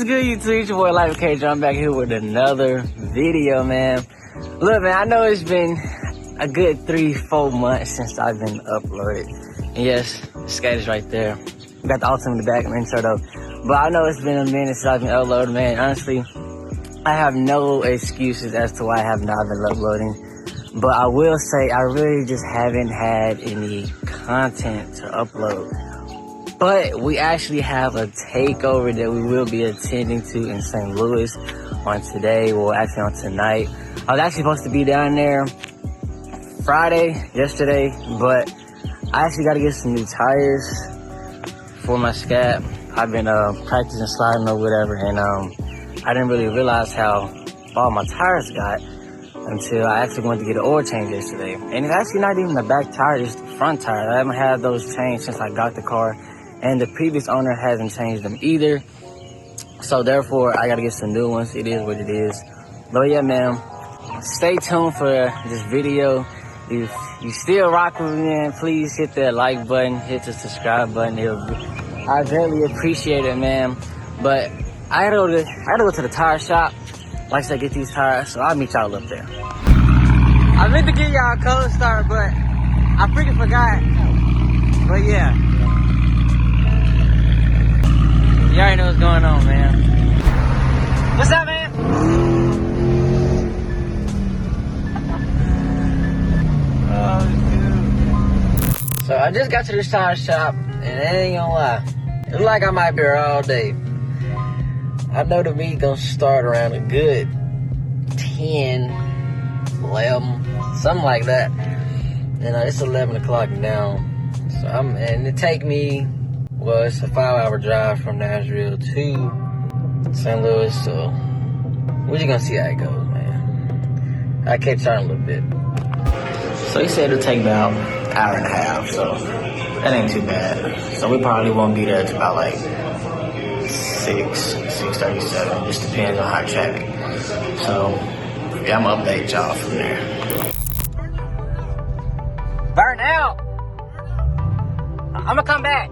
good, YouTube? It's your boy Life Cage. I'm back here with another video, man. Look, man, I know it's been a good 3-4 months since I've been uploaded. And yes, the skate is right there. We got the ultimate in the back, man, intro though. But I know it's been a minute since I've been uploading, man. Honestly, I have no excuses as to why I have not been uploading. But I will say I really just haven't had any content to upload. But we actually have a takeover that we will be attending to in St. Louis on today, well actually on tonight. I was actually supposed to be down there yesterday, but I actually got to get some new tires for my scat. I've been practicing sliding or whatever, and I didn't really realize how bald my tires got until I actually went to get an oil change yesterday. And it's actually not even the back tire, it's the front tire. I haven't had those changed since I got the car. And the previous owner hasn't changed them either. So therefore, I gotta get some new ones. It is what it is. But yeah, man, stay tuned for this video. If you still rock with me, man, please hit that like button, hit the subscribe button. I greatly appreciate it, man. But I gotta go to the tire shop. Like I said, get these tires, so I'll meet y'all up there. I meant to give y'all a cold start, but I freaking forgot. But yeah. You already know what's going on, man. What's up, man? Oh, dude. So I just got to this tire shop, and I ain't gonna lie, it's like I might be here all day. I know the meet gonna start around a good 10, 11, something like that. And it's 11 o'clock now. So and it take me, well, it's a 5-hour drive from Nashville to St. Louis, so we're just gonna see how it goes, man. I catch y'all in a little bit. So he said it'll take about an hour and a half, so that ain't too bad. So we probably won't be there till about like 6:37. Just depends on how traffic. So yeah, I'm gonna update y'all from there. Burn out. I'm gonna come back.